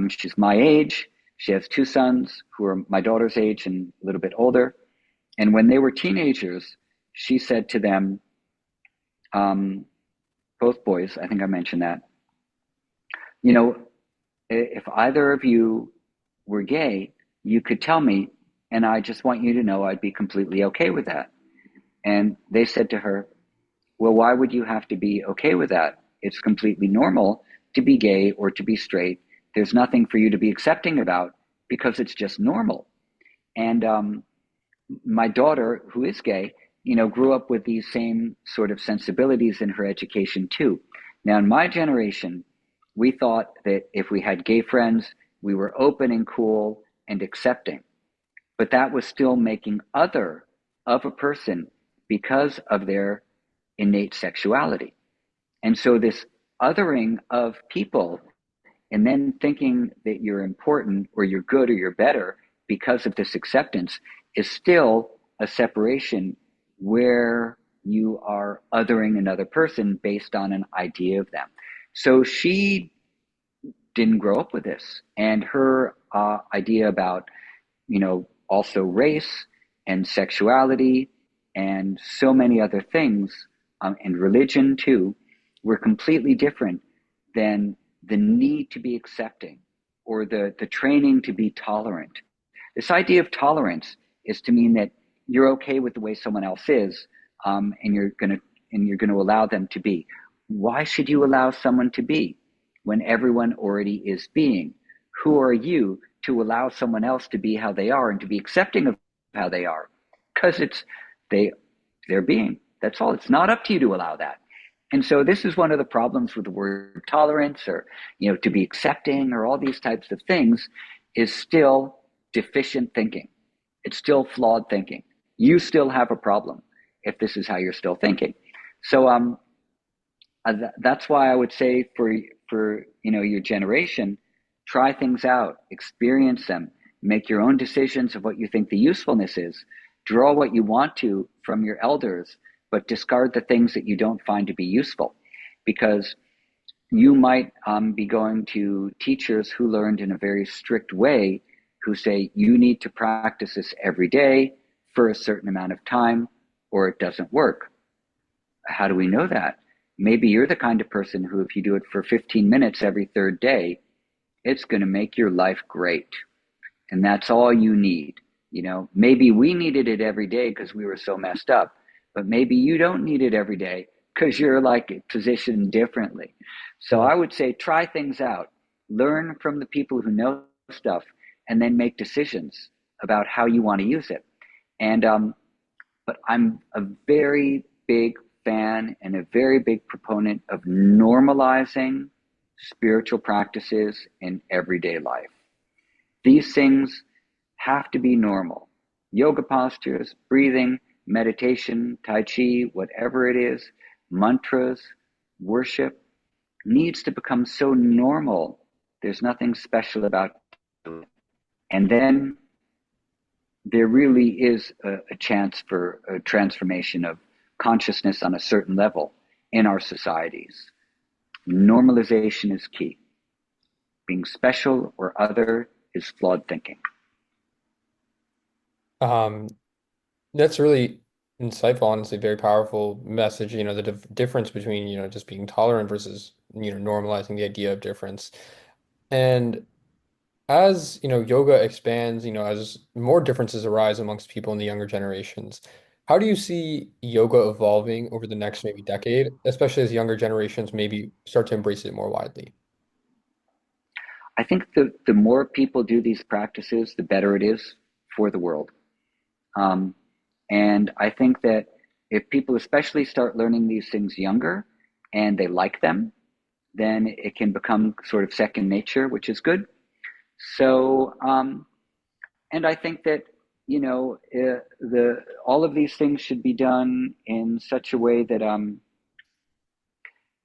She's my age. She has two sons who are my daughter's age and a little bit older. And when they were teenagers, she said to them, um, both boys, I think I mentioned that, you know, if either of you were gay, you could tell me, and I just want you to know I'd be completely okay with that. And they said to her, well, why would you have to be okay with that? It's completely normal to be gay or to be straight. There's nothing for you to be accepting about because it's just normal. And my daughter, who is gay, grew up with these same sort of sensibilities in her education too. Now, in my generation, we thought that if we had gay friends, we were open and cool and accepting. But that was still making other of a person because of their innate sexuality. And so this othering of people and then thinking that you're important or you're good or you're better because of this acceptance is still a separation where you are othering another person based on an idea of them. So she didn't grow up with this. And her idea about, also race and sexuality and so many other things, and religion too, were completely different than the need to be accepting or the training to be tolerant. This idea of tolerance is to mean that you're okay with the way someone else is, and you're gonna allow them to be. Why should you allow someone to be when everyone already is being? Who are you to allow someone else to be how they are and to be accepting of how they are? Because they they're being. That's all. It's not up to you to allow that. And so this is one of the problems with the word tolerance or, to be accepting or all these types of things is still deficient thinking. It's still flawed thinking. You still have a problem if this is how you're still thinking. So that's why I would say for your generation, try things out, experience them, make your own decisions of what you think the usefulness is, draw what you want to from your elders, but discard the things that you don't find to be useful, because you might be going to teachers who learned in a very strict way, who say you need to practice this every day for a certain amount of time or it doesn't work. How do we know that? Maybe you're the kind of person who, if you do it for 15 minutes every third day, it's going to make your life great. And that's all you need. Maybe we needed it every day because we were so messed up, but maybe you don't need it every day because you're like positioned differently. So Mhm. I would say try things out, learn from the people who know stuff, and then make decisions about how you want to use it. And but I'm a very big fan and a very big proponent of normalizing spiritual practices in everyday life. These things have to be normal. Yoga postures, breathing, meditation, Tai Chi, whatever it is, mantras, worship needs to become so normal. There's nothing special about it. And then there really is a chance for a transformation of consciousness on a certain level in our societies. Normalization is key. Being special or other is flawed thinking. Um, that's really insightful, honestly, very powerful message, the difference between, just being tolerant versus, normalizing the idea of difference. And as, yoga expands, as more differences arise amongst people in the younger generations, how do you see yoga evolving over the next maybe decade, especially as younger generations maybe start to embrace it more widely? I think the more people do these practices, the better it is for the world. Um, and I think that if people especially start learning these things younger and they like them, then it can become sort of second nature, which is good. So, and I think that the all of these things should be done in such a way that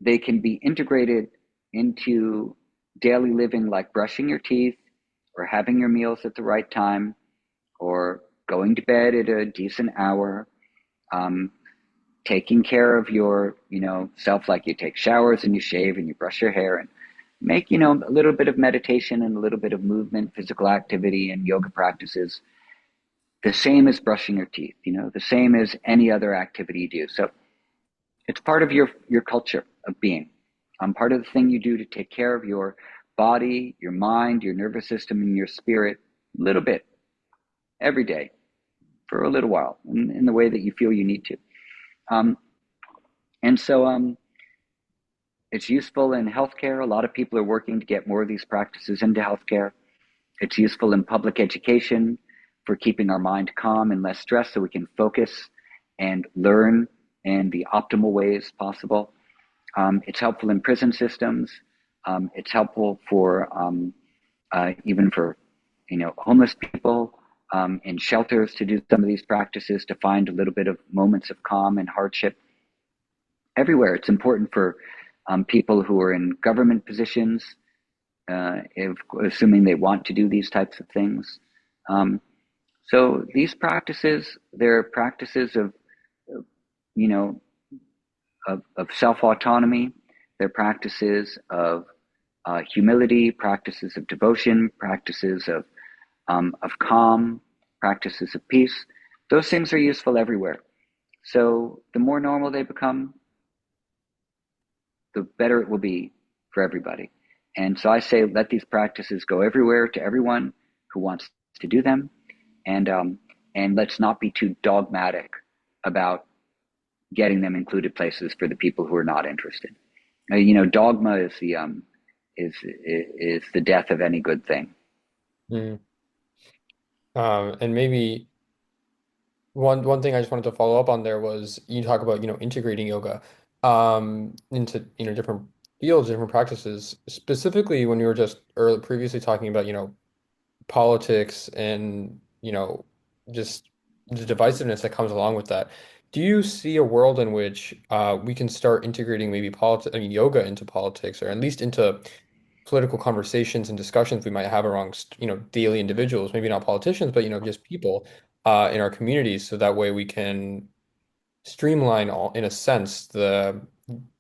they can be integrated into daily living, like brushing your teeth or having your meals at the right time or going to bed at a decent hour, um, taking care of your, self, like you take showers and you shave and you brush your hair and make, a little bit of meditation and a little bit of movement, physical activity and yoga practices, the same as brushing your teeth, the same as any other activity you do. So it's part of your culture of being. Part of the thing you do to take care of your body, your mind, your nervous system, and your spirit a little bit every day for a little while in the way that you feel you need to. Um, and so it's useful in healthcare. A lot of people are working to get more of these practices into healthcare. It's useful in public education for keeping our mind calm and less stressed so we can focus and learn in the optimal ways possible. It's helpful in prison systems. It's helpful for even for homeless people in shelters to do some of these practices to find a little bit of moments of calm and hardship. Everywhere, it's important for people who are in government positions, assuming they want to do these types of things. Um, so these practices, they're practices of you know of self-autonomy. They're practices of humility, practices of devotion, practices of calm, practices of peace. Those things are useful everywhere. So the more normal they become, the better it will be for everybody. And so I say, let these practices go everywhere to everyone who wants to do them, and let's not be too dogmatic about getting them included places for the people who are not interested. Dogma is the death of any good thing. Mm. And maybe one thing I just wanted to follow up on there was you talk about, integrating yoga into, different fields, different practices. Specifically when we were just previously talking about, politics and, just the divisiveness that comes along with that. Do you see a world in which we can start integrating maybe politics, I mean, yoga into politics, or at least into political conversations and discussions we might have amongst, daily individuals, maybe not politicians, but, just people in our communities, so that way we can streamline all, in a sense, the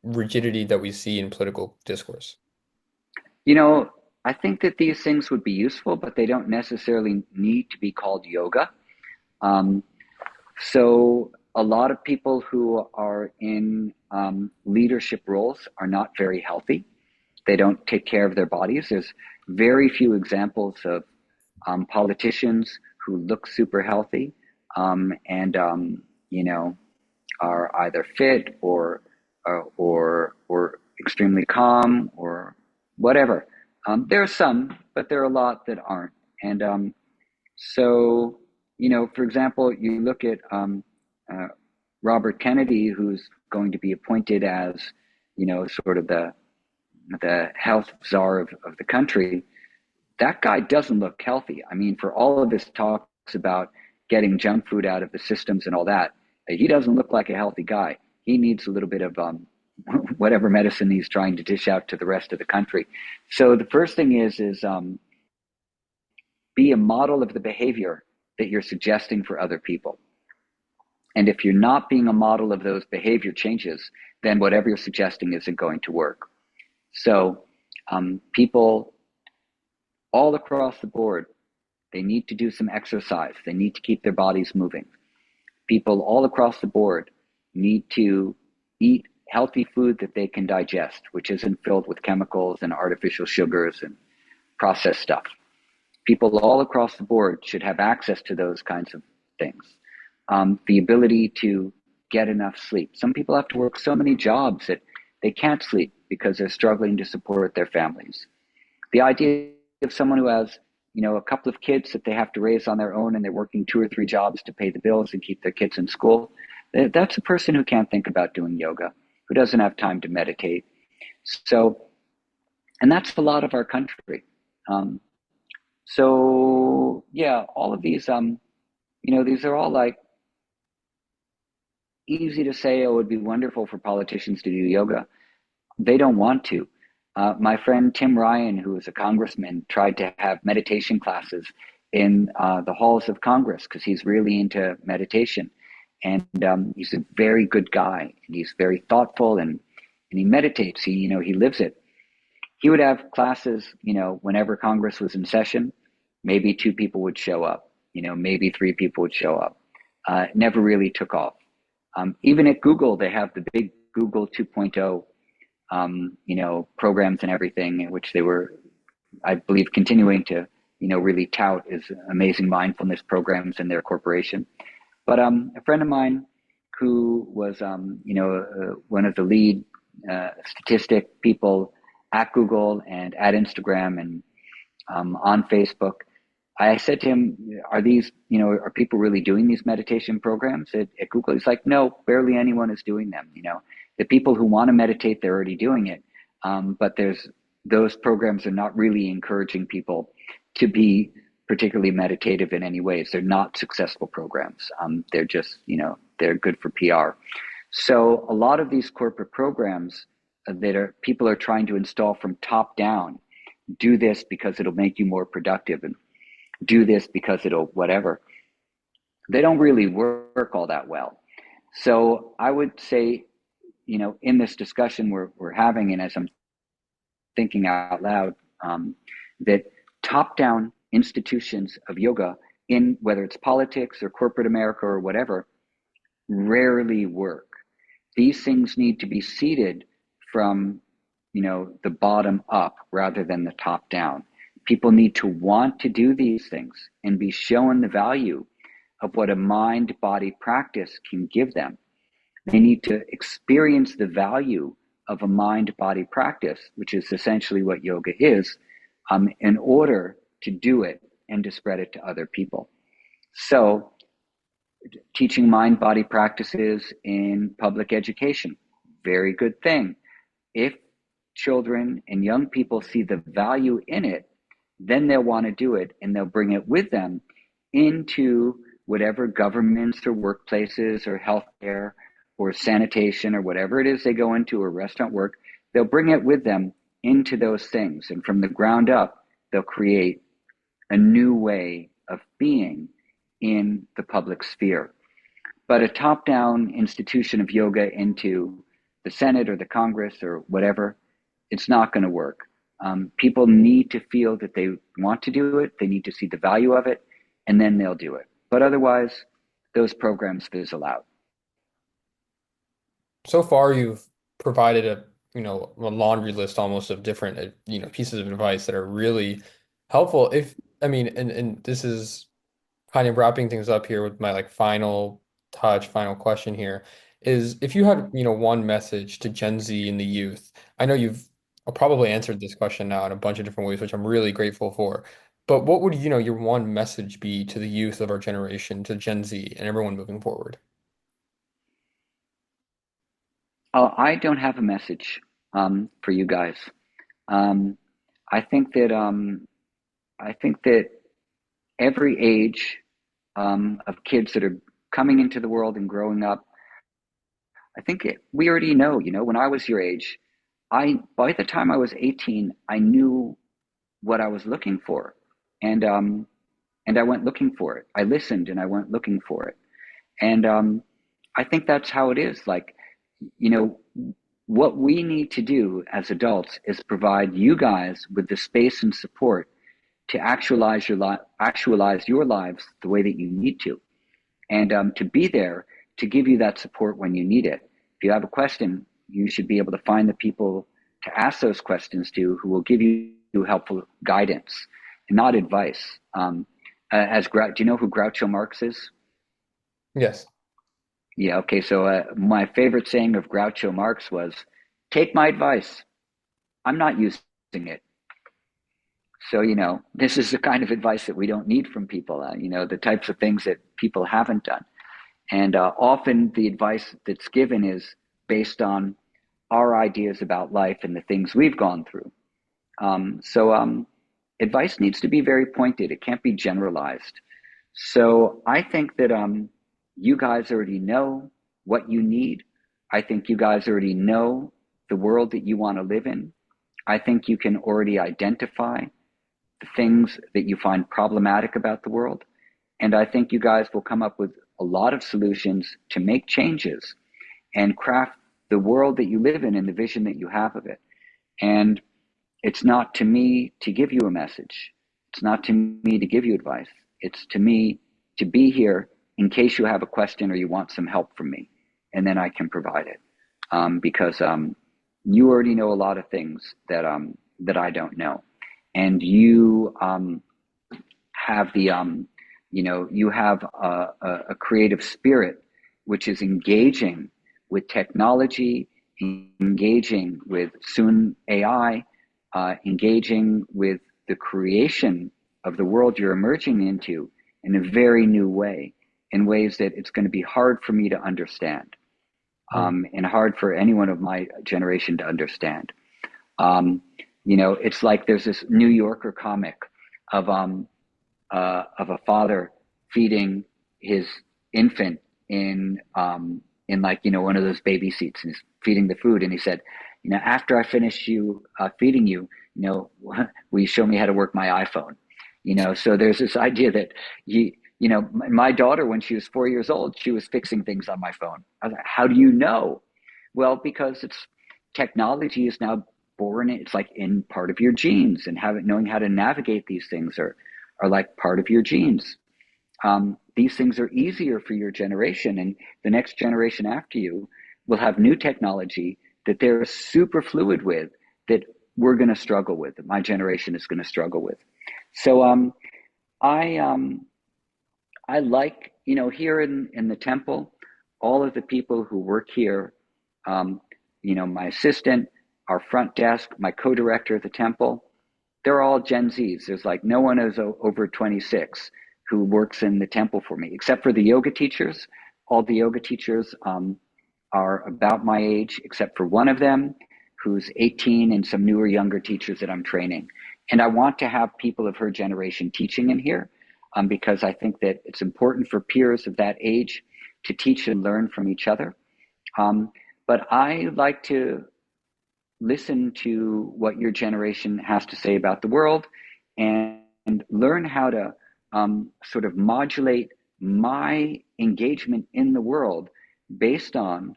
rigidity that we see in political discourse. You know, I think that these things would be useful, but they don't necessarily need to be called yoga. Um, so a lot of people who are in leadership roles are not very healthy. They don't take care of their bodies. There's very few examples of politicians who look super healthy and are either fit or extremely calm or whatever. There are some, but there are a lot that aren't. And so, for example, you look at uh, Robert Kennedy, who's going to be appointed as, sort of the health czar of the country. That guy doesn't look healthy. I mean, for all of his talks about getting junk food out of the systems and all that, he doesn't look like a healthy guy. He needs a little bit of whatever medicine he's trying to dish out to the rest of the country. So the first thing is be a model of the behavior that you're suggesting for other people. And if you're not being a model of those behavior changes, then whatever you're suggesting isn't going to work. So people all across the board, they need to do some exercise. They need to keep their bodies moving. People all across the board need to eat healthy food that they can digest, which isn't filled with chemicals and artificial sugars and processed stuff. People all across the board should have access to those kinds of things. The ability to get enough sleep. Some people have to work so many jobs that they can't sleep because they're struggling to support their families. The idea of someone who has, a couple of kids that they have to raise on their own and they're working two or three jobs to pay the bills and keep their kids in school, that's a person who can't think about doing yoga, who doesn't have time to meditate. So, and that's a lot of our country. Um, so yeah, all of these, these are all like easy to say, oh, it would be wonderful for politicians to do yoga. they don't want to. My friend Tim Ryan, who is a congressman, tried to have meditation classes in the halls of Congress because he's really into meditation. And he's a very good guy, and he's very thoughtful, and he meditates. He lives it. He would have classes, whenever Congress was in session. Maybe two people would show up, maybe three people would show up. It never really took off. Even at Google, they have the big Google 2.0, programs and everything, which they were, I believe, continuing to, really tout as amazing mindfulness programs in their corporation. But a friend of mine who was, one of the lead statistic people at Google and at Instagram and on Facebook, I said to him, are people really doing these meditation programs at Google? He's like, no, barely anyone is doing them. The people who want to meditate, they're already doing it. But those programs are not really encouraging people to be particularly meditative in any ways. They're not successful programs. They're just, they're good for PR. So a lot of these corporate programs people are trying to install from top down, do this because it'll make you more productive, and do this because it'll whatever. They don't really work all that well. So I would say, in this discussion we're having, and as I'm thinking out loud, that top-down institutions of yoga, in whether it's politics or corporate America or whatever, rarely work. These things need to be seeded from, the bottom up rather than the top down. People need to want to do these things and be shown the value of what a mind-body practice can give them. They need to experience the value of a mind-body practice, which is essentially what yoga is, in order to do it and to spread it to other people. So, teaching mind-body practices in public education, very good thing. If children and young people see the value in it, then they'll want to do it, and they'll bring it with them into whatever governments or workplaces or healthcare or sanitation or whatever it is they go into, or restaurant work. They'll bring it with them into those things. And from the ground up, they'll create a new way of being in the public sphere. But a top-down institution of yoga into the Senate or the Congress or whatever, it's not going to work. People need to feel that they want to do it. They need to see the value of it, and then they'll do it. But otherwise, those programs fizzle out. So far, you've provided a laundry list almost of different, pieces of advice that are really helpful. And this is kind of wrapping things up here with my like final question here is if you had, one message to Gen Z and the youth. I know you've probably answered this question now in a bunch of different ways, which I'm really grateful for. But what would, your one message be to the youth of our generation, to Gen Z and everyone moving forward? I don't have a message for you guys. Um, I think that every age of kids that are coming into the world and growing up, we already know. When I was your age, by the time I was 18, I knew what I was looking for, and I went looking for it. I listened and I went looking for it, and I think that's how it is. Like, you know, what we need to do as adults is provide you guys with the space and support to actualize your lives the way that you need to, and to be there to give you that support when you need it. If you have a question, you should be able to find the people to ask those questions to who will give you helpful guidance and not advice. Do you know who Groucho Marx is? Yes. Yeah, okay. So my favorite saying of Groucho Marx was, "Take my advice. I'm not using it." So, this is the kind of advice that we don't need from people, the types of things that people haven't done. And often the advice that's given is based on our ideas about life and the things we've gone through. So advice needs to be very pointed. It can't be generalized. So I think that you guys already know what you need. I think you guys already know the world that you want to live in. I think you can already identify the things that you find problematic about the world. And I think you guys will come up with a lot of solutions to make changes and craft the world that you live in and the vision that you have of it. And it's not to me to give you a message. It's not to me to give you advice. It's to me to be here in case you have a question or you want some help from me. And then I can provide it. Because you already know a lot of things that I don't know. And you have you have a creative spirit, which is engaging with technology, engaging with soon AI, engaging with the creation of the world you're emerging into in a very new way, in ways that it's going to be hard for me to understand, Mm. and hard for anyone of my generation to understand. It's like there's this New Yorker comic of a father feeding his infant in like one of those baby seats, and he's feeding the food, and he said, after I finish you feeding you, will you show me how to work my iPhone? So there's this idea that my daughter, when she was 4 years old, she was fixing things on my phone. I was like, how do you know? Well, because it's technology is now born. It's like in part of your genes, and knowing how to navigate these things are like part of your genes. These things are easier for your generation, and the next generation after you will have new technology that they're super fluid with, that we're going to struggle with, that my generation is going to struggle with. So I I like, here in the temple, all of the people who work here, um, my assistant, our front desk, my co-director at the temple, they're all Gen Zs. There's like no one is over 26 who works in the temple for me, except for the yoga teachers. All the yoga teachers are about my age, except for one of them who's 18, and some newer, younger teachers that I'm training. And I want to have people of her generation teaching in here, because I think that it's important for peers of that age to teach and learn from each other. But I like to listen to what your generation has to say about the world, and learn how to sort of modulate my engagement in the world based on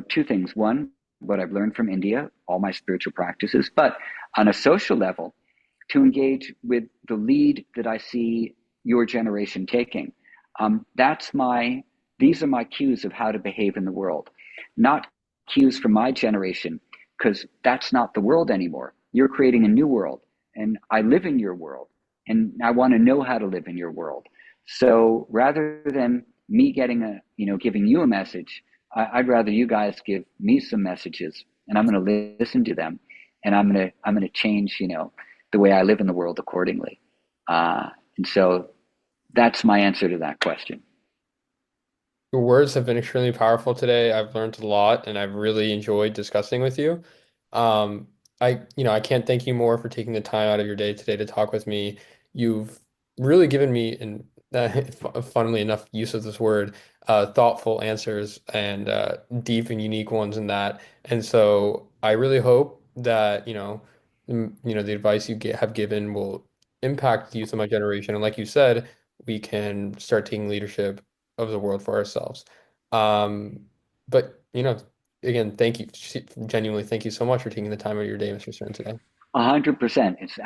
two things. One, what I've learned from India, all my spiritual practices, but on a social level, to engage with the lead that I see your generation taking. These are my cues of how to behave in the world, not cues from my generation, because that's not the world anymore. You're creating a new world, and I live in your world, and I want to know how to live in your world. So rather than me giving you a message, I'd rather you guys give me some messages, and I'm going to listen to them, and I'm going to change, the way I live in the world accordingly. And so that's my answer to that question. Your words have been extremely powerful today. I've learned a lot and I've really enjoyed discussing with you. Um, I can't thank you more for taking the time out of your day today to talk with me. You've really given me, and funnily enough, use of this word, thoughtful answers and deep and unique ones in that. And so I really hope that, the advice have given will impact the youth of my generation. And like you said, we can start taking leadership of the world for ourselves. But again, thank you, genuinely, thank you so much for taking the time out of your day, Mr. Stern, today. 100%. It's